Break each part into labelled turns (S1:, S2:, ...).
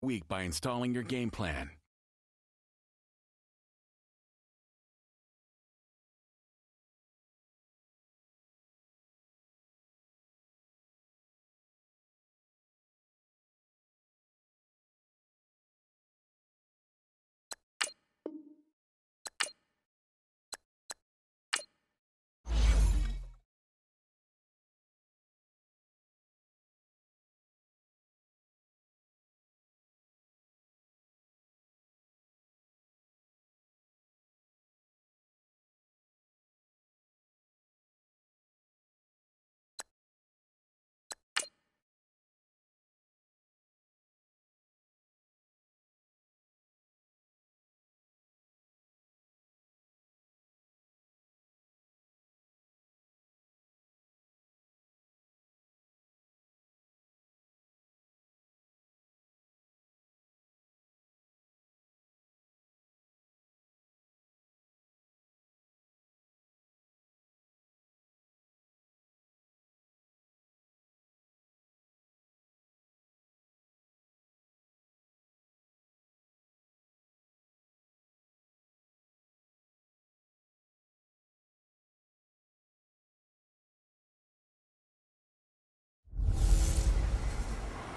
S1: week by installing your game plan.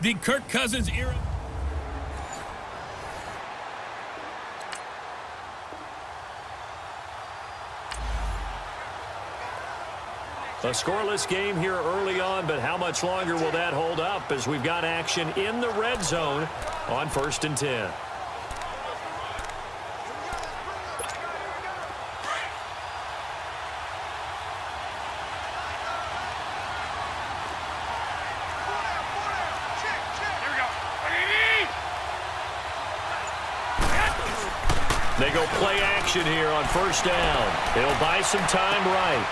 S2: The Kirk Cousins era.
S3: A scoreless game here early on, but how much longer will that hold up as we've got action in the red zone on 1st and 10. They go play action here on 1st down. He'll buy some time right.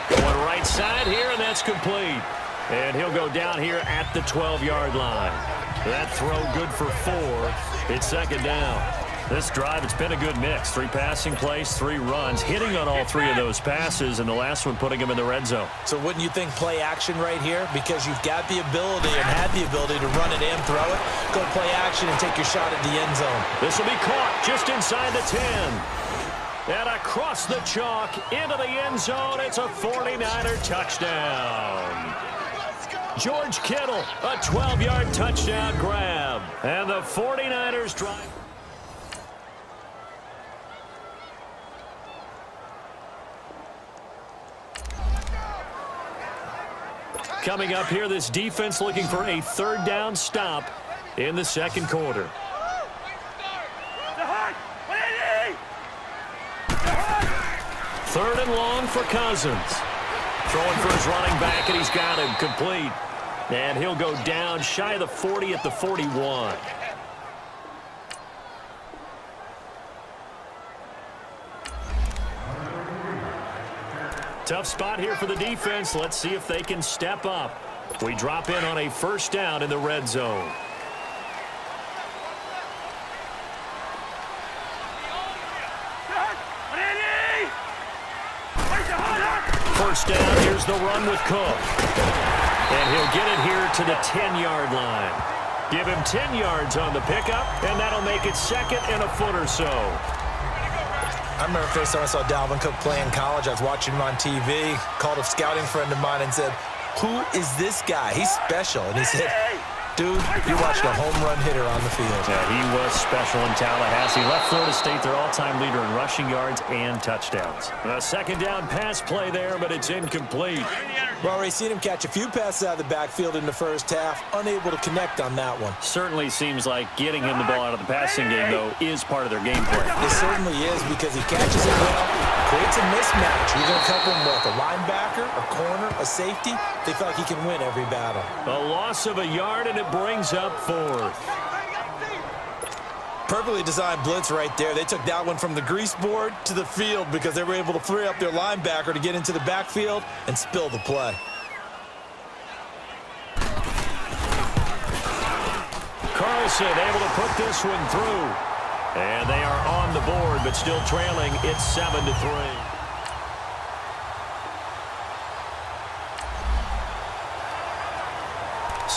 S3: Going right side here, and that's complete. And he'll go down here at the 12-yard line. That throw good for 4. It's 2nd down. This drive, it's been a good mix. 3 passing plays, 3 runs, hitting on all 3 of those passes, and the last one putting him in the red zone.
S4: So wouldn't you think play action right here? Because you've got the ability and had the ability to run it and throw it. Go play action and take your shot at the end zone.
S3: This will be caught just inside the 10. And across the chalk into the end zone. It's a 49er touchdown. George Kittle, a 12-yard touchdown grab. And the 49ers drive. Coming up here, this defense looking for a 3rd down stop in the 2nd quarter. 3rd and long for Cousins. Throwing for his running back, and he's got him complete. And he'll go down shy of the 40 at the 41. Tough spot here for the defense. Let's see if they can step up. We drop in on a 1st down in the red zone. First down, here's the run with Cook. And he'll get it here to the 10-yard line. Give him 10 yards on the pickup, and that'll make it 2nd and a foot or so.
S4: I remember the first time I saw Dalvin Cook play in college. I was watching him on TV, called a scouting friend of mine and said, "Who is this guy? He's special." And he said, "Dude, you're watching a home run hitter on the field."
S3: Yeah, he was special in Tallahassee. Left Florida State their all-time leader in rushing yards and touchdowns. A 2nd down pass play there, but it's incomplete.
S4: We've already seen him catch a few passes out of the backfield in the first half, unable to connect on that one.
S3: Certainly seems like getting him the ball out of the passing game, though, is part of their game plan.
S4: It certainly is, because he catches it well, creates a mismatch. You're going to cover him with a linebacker, a corner, a safety. They feel like he can win every battle.
S3: A loss of a yard, and it brings up 4th.
S4: Perfectly designed blitz right there. They took that one from the grease board to the field because they were able to free up their linebacker to get into the backfield and spill the play.
S3: Carlson able to put this one through. And they are on the board, but still trailing. It's 7-3.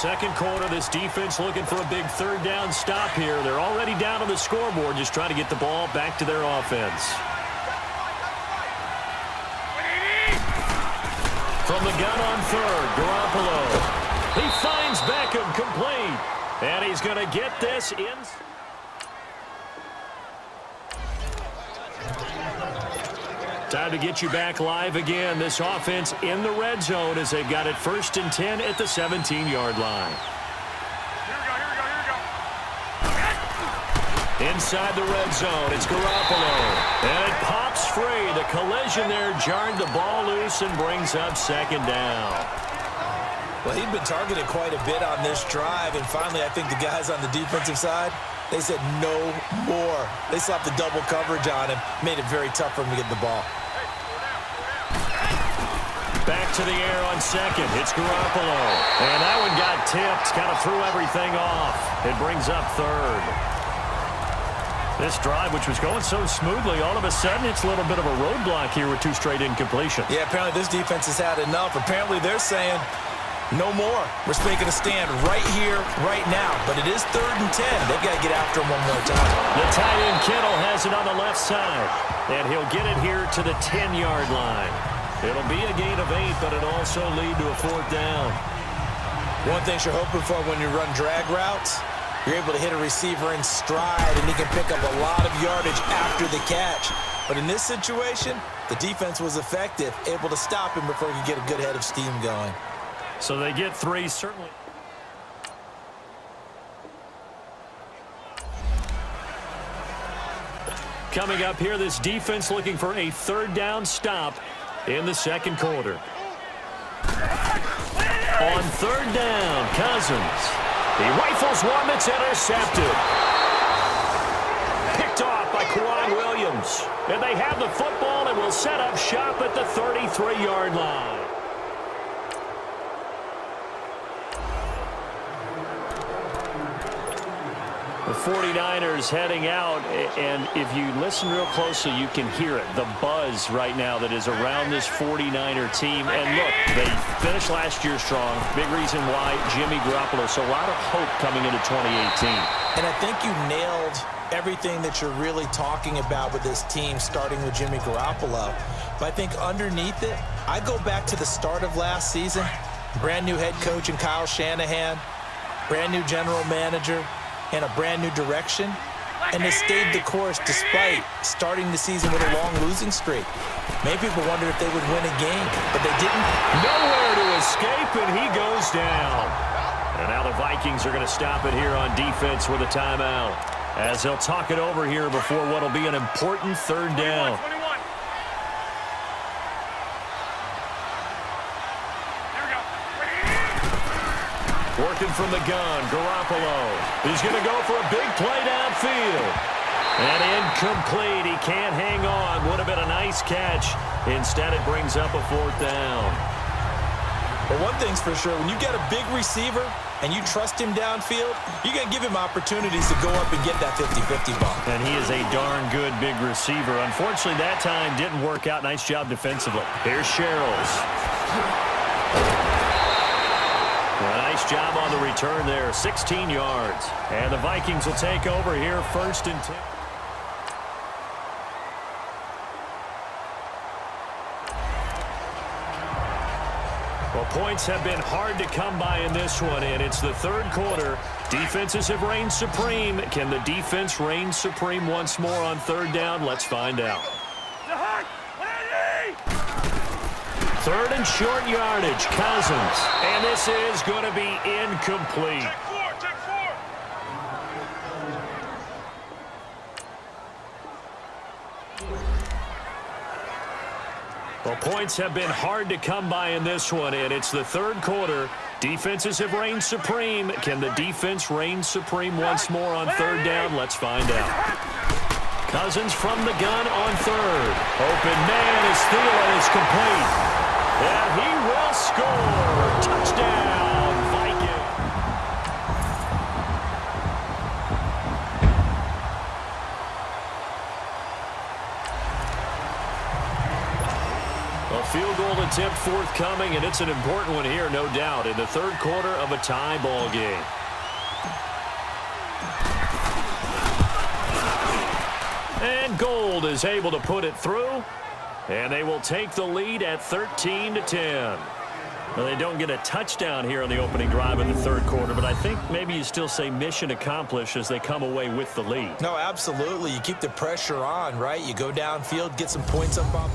S3: second quarter, this defense looking for a big third down stop here. They're already down on the scoreboard, just trying to get the ball back to their offense. From the gun on third, Garoppolo. He finds Beckham complete. And he's going to get this in. Time to get you back live again. This offense in the red zone as they've got it 1st and 10 at the 17-yard line. Inside the red zone, it's Garoppolo. And it pops free. The collision there jarred the ball loose and brings up 2nd down.
S4: Well, he'd been targeted quite a bit on this drive, and finally I think the guys on the defensive side, they said no more. They slapped the double coverage on him, made it very tough for him to get the ball.
S3: Back to the air on second. It's Garoppolo. And that one got tipped. Kind of threw everything off. It brings up 3rd. This drive, which was going so smoothly, all of a sudden it's a little bit of a roadblock here with 2 straight incompletions.
S4: Yeah, apparently this defense has had enough. Apparently they're saying no more. We're making a stand right here, right now. But it is 3rd and 10. They've got to get after him one more time.
S3: The tight end Kittle has it on the left side. And he'll get it here to the 10-yard line. It'll be a gain of 8, but it'll also lead to a 4th down.
S4: One thing you're hoping for when you run drag routes, you're able to hit a receiver in stride, and he can pick up a lot of yardage after the catch. But in this situation, the defense was effective, able to stop him before he could get a good head of steam going.
S3: So they get 3, certainly. Coming up here, this defense looking for a 3rd down stop in the second quarter. On 3rd down, Cousins. He rifles one that's intercepted. Picked off by Kwan Williams. And they have the football and will set up shop at the 33-yard line. The 49ers heading out, and if you listen real closely, you can hear it, the buzz right now that is around this 49er team. And look, they finished last year strong. Big reason why, Jimmy Garoppolo. So a lot of hope coming into 2018.
S4: And I think you nailed everything that you're really talking about with this team, starting with Jimmy Garoppolo. But I think underneath it, I go back to the start of last season, brand new head coach in Kyle Shanahan, brand new general manager, and a brand new direction, and they stayed the course despite starting the season with a long losing streak. Many people wondered if they would win a game, but they didn't.
S3: Nowhere to escape, and he goes down. And now the Vikings are going to stop it here on defense with a timeout, as they'll talk it over here before what will be an important 3rd down. Working from the gun, Garoppolo. He's going to go for a big play downfield. And incomplete. He can't hang on. Would have been a nice catch. Instead, it brings up a 4th down.
S4: But one thing's for sure, when you get a big receiver and you trust him downfield, you're going to give him opportunities to go up and get that 50-50 ball.
S3: And he is a darn good big receiver. Unfortunately, that time didn't work out. Nice job defensively. Here's Sherrills. Nice job on the return there, 16 yards. And the Vikings will take over here 1st and 10. Well, points have been hard to come by in this one, and it's the 3rd quarter. Defenses have reigned supreme. Can the defense reign supreme once more on 3rd down? Let's find out. 3rd and short yardage, Cousins. And this is going to be incomplete.
S2: Take 4.
S3: Well, points have been hard to come by in this one, and it's the 3rd quarter. Defenses have reigned supreme. Can the defense reign supreme once more on 3rd down? Let's find out. Cousins from the gun on 3rd. Open man is Thielen. It's complete. And he will score. Touchdown, Viking. A field goal attempt forthcoming, and it's an important one here, no doubt, in the third quarter of a tie ball game. And Gold is able to put it through, and they will take the lead at 13-10. Well, they don't get a touchdown here on the opening drive in the third quarter, but I think maybe you still say mission accomplished as they come away with the lead.
S4: No, absolutely. You keep the pressure on, right? You go downfield, get some points up on.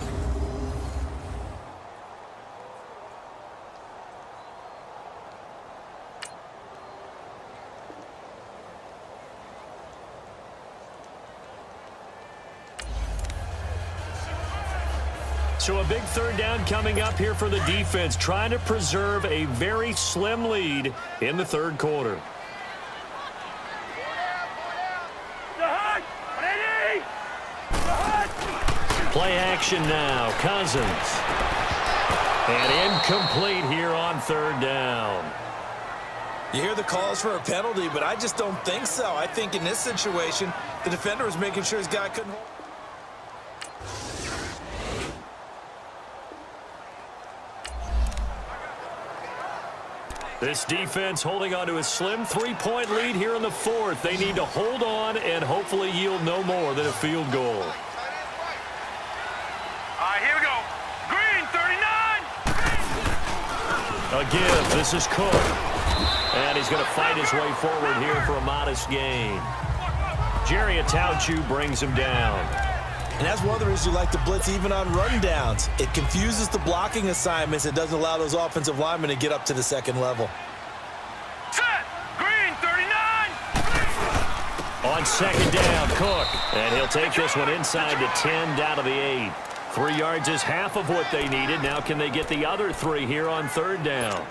S3: So a big third down coming up here for the defense, trying to preserve a very slim lead in the third quarter. Play action now, Cousins. And incomplete here on third down.
S4: You hear the calls for a penalty, but I just don't think so. I think in this situation, the defender was making sure his guy couldn't hold.
S3: This defense holding on to a slim three-point lead here in the fourth. They need to hold on and hopefully yield no more than a field goal.
S2: All right, here we go. Green, 39.
S3: A give. This is Cook. And he's going to fight his way forward here for a modest gain. Jerry Atauchu brings him down.
S4: And that's one of the reasons you like to blitz even on rundowns. It confuses the blocking assignments. It doesn't allow those offensive linemen to get up to the second level.
S2: Set. Green, 39.
S3: On second down, Cook. And he'll take this one inside the 10, down to the 8. 3 yards is half of what they needed. Now can they get the other 3 here on third down?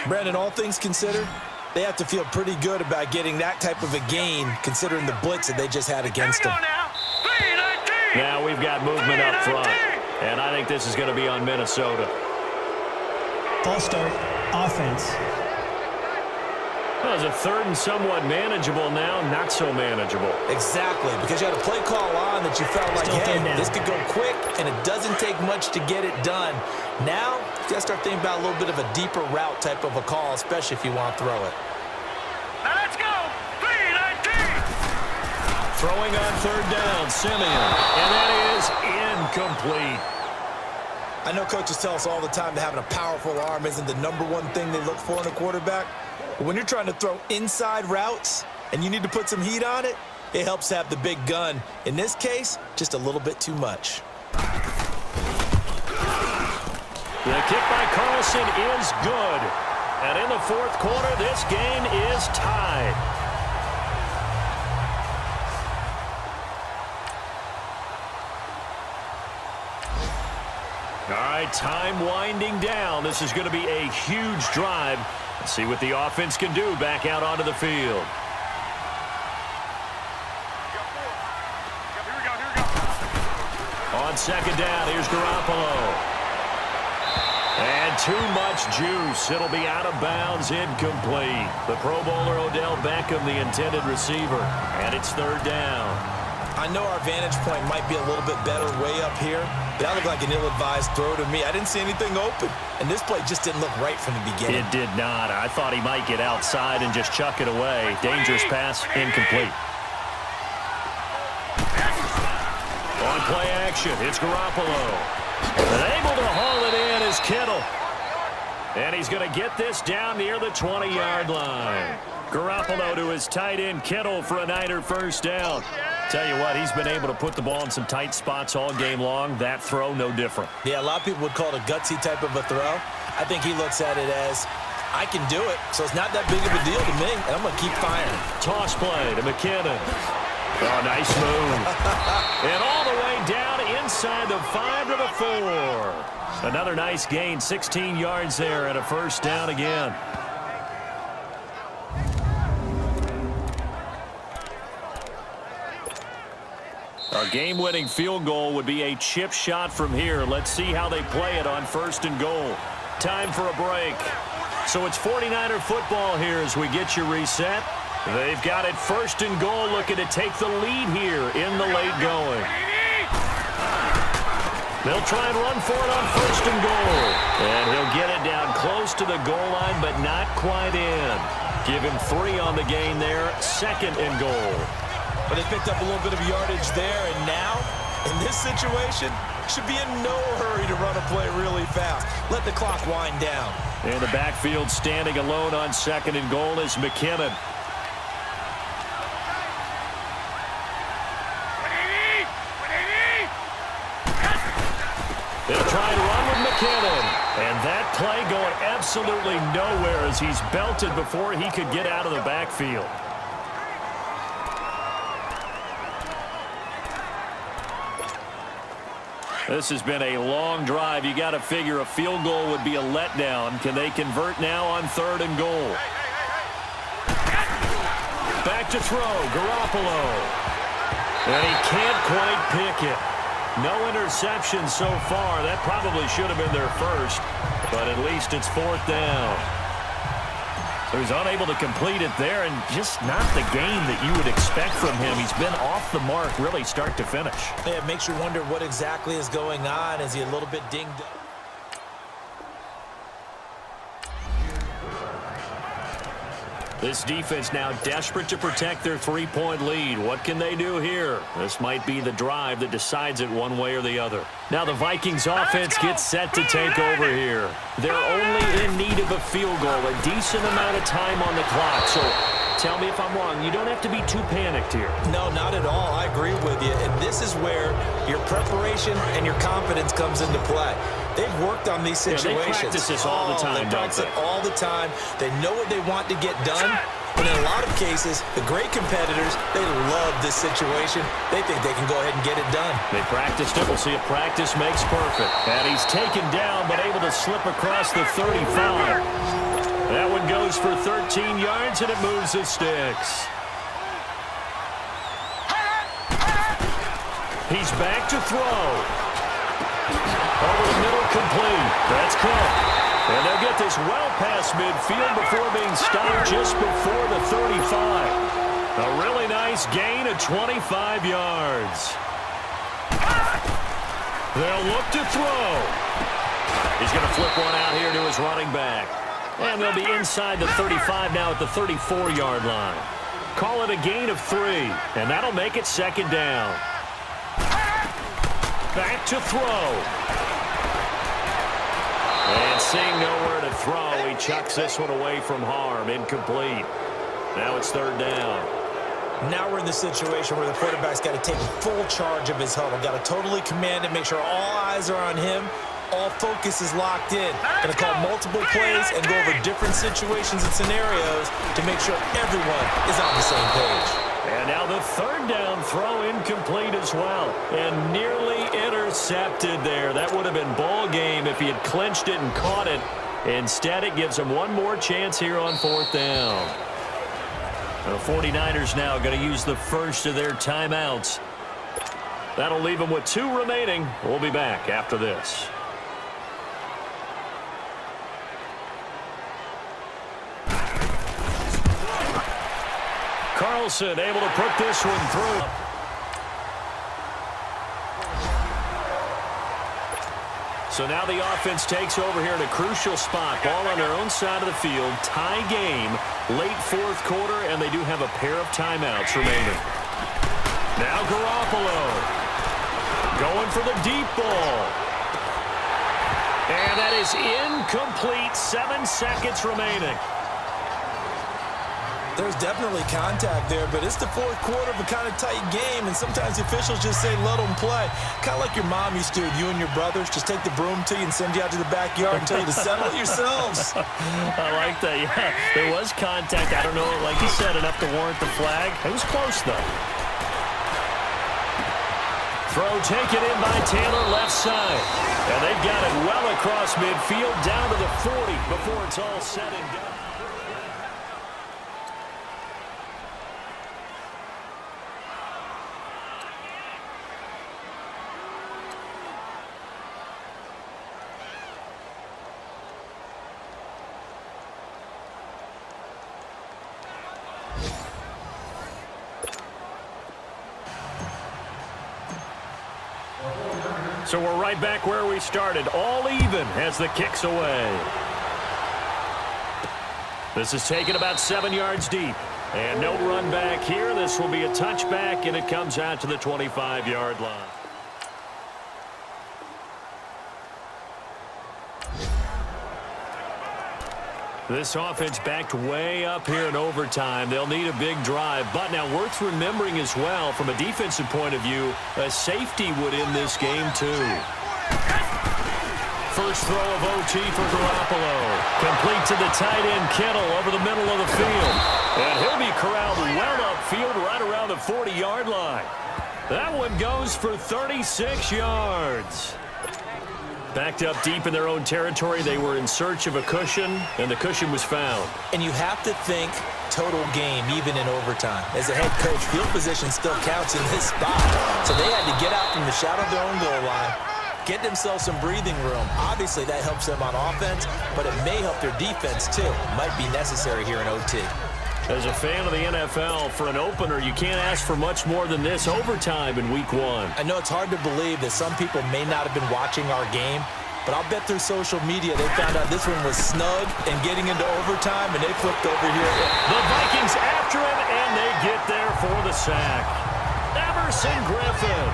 S4: Brandon, all things considered, they have to feel pretty good about getting that type of a gain considering the blitz that they just had against them.
S3: Now we've got movement up front, and I think this is going to be on Minnesota.
S5: False start, offense.
S3: Well, it's a third and somewhat manageable now, not so manageable.
S4: Exactly, because you had a play call on that you felt like, hey, this could go quick, and it doesn't take much to get it done. Now, you got to start thinking about a little bit of a deeper route type of a call, especially if you want to throw it.
S2: Now let's go. 3-19.
S3: Throwing on third down, Simeon, and that is incomplete.
S4: I know coaches tell us all the time that having a powerful arm isn't the #1 thing they look for in a quarterback. But when you're trying to throw inside routes and you need to put some heat on it, it helps have the big gun. In this case, just a little bit too much.
S3: The kick by Carlson is good. And in the fourth quarter, this game is tied. All right, time winding down. This is going to be a huge drive. Let's see what the offense can do back out onto the field. On second down, here's Garoppolo. And too much juice. It'll be out of bounds, incomplete. The Pro Bowler Odell Beckham, the intended receiver. And it's third down.
S4: I know our vantage point might be a little bit better way up here, but that looked like an ill-advised throw to me. I didn't see anything open, and this play just didn't look right from the beginning.
S3: It did not. I thought he might get outside and just chuck it away. Dangerous pass, incomplete. On play action, it's Garoppolo. And able to haul it in is Kittle. And he's going to get this down near the 20-yard line. Garoppolo to his tight end, Kittle, for a Niner first down. Tell you what, he's been able to put the ball in some tight spots all game long. That throw, no different.
S4: Yeah, a lot of people would call it a gutsy type of a throw. I think he looks at it as, I can do it, so it's not that big of a deal to me, and I'm going to keep firing.
S3: Toss play to McKinnon. Oh, nice move. And all the way down inside the 5 to the 4. Another nice gain, 16 yards there, and a first down again. Our game-winning field goal would be a chip shot from here. Let's see how they play it on first and goal. Time for a break. So it's 49er football here as we get you reset. They've got it first and goal, looking to take the lead here in the late going. They'll try and run for it on 1st and goal. And he'll get it down close to the goal line, but not quite in. Give him 3 on the gain there, 2nd and goal.
S4: But they picked up a little bit of yardage there, and now, in this situation, should be in no hurry to run a play really fast. Let the clock wind down.
S3: In the backfield, standing alone on 2nd and goal is McKinnon. They'll try and run with McKinnon. And that play going absolutely nowhere as he's belted before he could get out of the backfield. This has been a long drive. You got to figure a field goal would be a letdown. Can they convert now on 3rd and goal? Back to throw, Garoppolo. And he can't quite pick it. No interception so far. That probably should have been their first, but at least it's 4th down. So he's unable to complete it there, and just not the game that you would expect from him. He's been off the mark really start to finish.
S4: Yeah, it makes you wonder what exactly is going on. Is he a little bit dinged up?
S3: This defense now desperate to protect their 3-point lead. What can they do here? This might be the drive that decides it one way or the other. Now the Vikings offense gets set to take over here. They're only in need of a field goal, a decent amount of time on the clock. So tell me if I'm wrong. You don't have to be too panicked here.
S4: No, not at all. I agree with you. And this is where your preparation and your confidence comes into play. They've worked on these situations.
S3: Yeah, they practice this all the time,
S4: They practice it all the time. They know what they want to get done. But in a lot of cases, the great competitors, they love this situation. They think they can go ahead and get it done.
S3: They practiced it. We'll see if practice makes perfect. And he's taken down, but able to slip across the 35. That one goes for 13 yards, and it moves the sticks. He's back to throw. Over the middle, complete. That's Cook. And they'll get this well past midfield before being stopped just before the 35. A really nice gain of 25 yards. They'll look to throw. He's going to flip one out here to his running back. And they'll be inside the 35 now at the 34-yard line. Call it a gain of 3, and that'll make it 2nd down. Back to throw. And seeing nowhere to throw, he chucks this one away from harm. Incomplete. Now it's 3rd down.
S4: Now we're in the situation where the quarterback's got to take full charge of his huddle. Got to totally command it, make sure all eyes are on him. All focus is locked in. Going to call multiple plays and go over different situations and scenarios to make sure everyone is on the same page.
S3: And now the 3rd down throw incomplete as well. And nearly intercepted there. That would have been ball game if he had clinched it and caught it. Instead, it gives him one more chance here on 4th down. The 49ers now going to use the first of their timeouts. That'll leave them with 2 remaining. We'll be back after this. Carlson able to put this one through. So now the offense takes over here in a crucial spot. Ball on their own side of the field. Tie game, late 4th quarter, and they do have a pair of timeouts remaining. Now Garoppolo going for the deep ball. And that is incomplete. 7 seconds remaining.
S4: There's definitely contact there, but it's the 4th quarter of a kind of tight game, and sometimes the officials just say, let them play. Kind of like your mom used to, you and your brothers, just take the broom to you and send you out to the backyard and tell you to settle it yourselves.
S3: I like that, yeah. There was contact. I don't know, like you said, enough to warrant the flag. It was close, though. Throw taken in by Taylor, left side. And they've got it well across midfield, down to the 40 before it's all said and done. So we're right back where we started, all even as the kick's away. This is taken about 7 yards deep. And no run back here. This will be a touchback, and it comes out to the 25-yard line. This offense backed way up here in overtime. They'll need a big drive. But now worth remembering as well, from a defensive point of view, a safety would end this game too. First throw of OT for Garoppolo. Complete to the tight end, Kittle, over the middle of the field. And he'll be corralled well upfield right around the 40-yard line. That one goes for 36 yards. Backed up deep in their own territory, they were in search of a cushion, and the cushion was found.
S4: And you have to think total game, even in overtime. As a head coach, field position still counts in this spot. So they had to get out from the shadow of their own goal line, get themselves some breathing room. Obviously, that helps them on offense, but it may help their defense, too. Might be necessary here in OT.
S3: As a fan of the NFL, for an opener, you can't ask for much more than this overtime in Week 1.
S4: I know it's hard to believe that some people may not have been watching our game, but I'll bet through social media they found out this one was snug and getting into overtime, and they flipped over here.
S3: The Vikings after him, and they get there for the sack. Emerson Griffin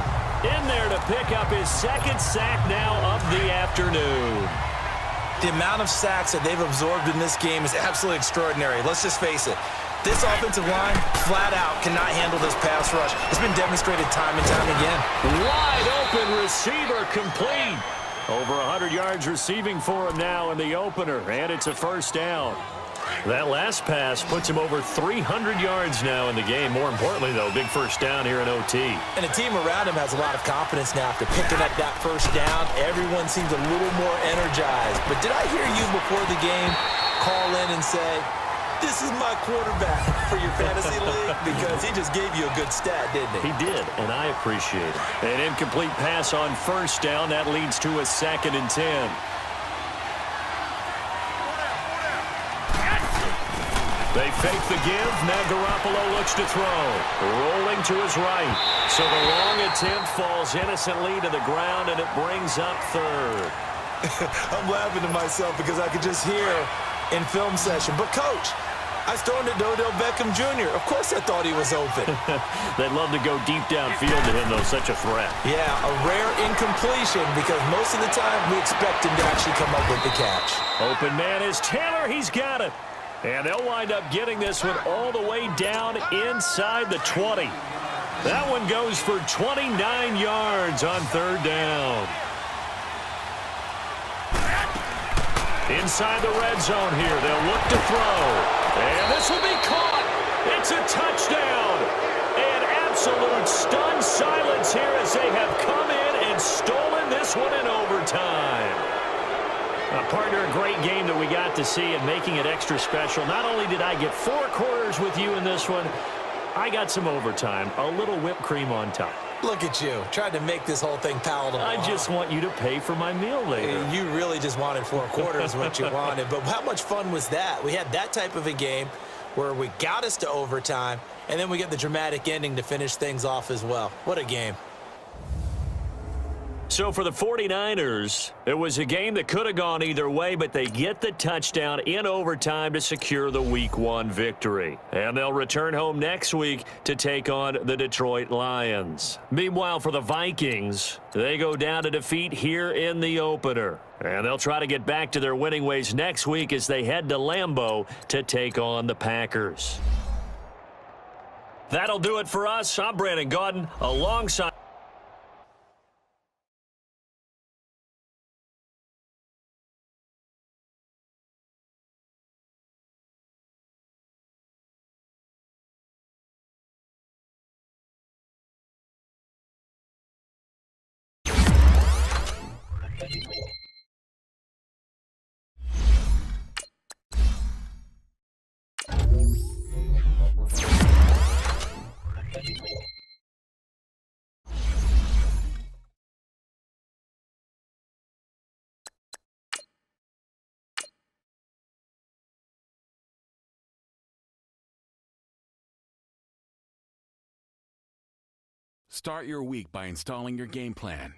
S3: in there to pick up his second sack now of the afternoon.
S4: The amount of sacks that they've absorbed in this game is absolutely extraordinary. Let's just face it. This offensive line, flat out, cannot handle this pass rush. It's been demonstrated time and time again.
S3: Wide open receiver complete. Over 100 yards receiving for him now in the opener, and it's a first down. That last pass puts him over 300 yards now in the game. More importantly, though, big first down here in OT.
S4: And the team around him has a lot of confidence now after picking up that first down. Everyone seems a little more energized. But did I hear you before the game call in and say, this is my quarterback for your fantasy league? Because he just gave you a good stat, didn't he?
S3: He did, and I appreciate it. An incomplete pass on first down. That leads to a 2nd and 10. They fake the give. Now Garoppolo looks to throw. Rolling to his right. So the long attempt falls innocently to the ground, and it brings up 3rd.
S4: I'm laughing to myself because I could just hear in film session. But, Coach, I was throwing to Odell Beckham Jr. Of course I thought he was open.
S3: They'd love to go deep downfield to him, though. Such a threat.
S4: Yeah, a rare incompletion because most of the time we expect him to actually come up with the catch.
S3: Open man is Taylor. He's got it. And they'll wind up getting this one all the way down inside the 20. That one goes for 29 yards on 3rd down. Inside the red zone here, they'll look to throw. And this will be caught. It's a touchdown. And absolute stunned silence here as they have come in and stolen this one in overtime. Partner, a great game that we got to see and making it extra special. Not only did I get 4 quarters with you in this one, I got some overtime, a little whipped cream on top.
S4: Look at you, tried to make this whole thing palatable.
S3: I just want you to pay for my meal later.
S4: You really just wanted 4 quarters what you wanted. But how much fun was that? We had that type of a game where we got us to overtime, and then we get the dramatic ending to finish things off as well. What a game.
S3: So for the 49ers, it was a game that could have gone either way, but they get the touchdown in overtime to secure the Week 1 victory. And they'll return home next week to take on the Detroit Lions. Meanwhile, for the Vikings, they go down to defeat here in the opener. And they'll try to get back to their winning ways next week as they head to Lambeau to take on the Packers. That'll do it for us. I'm Brandon Gaudin alongside
S1: Start your week by installing your game plan.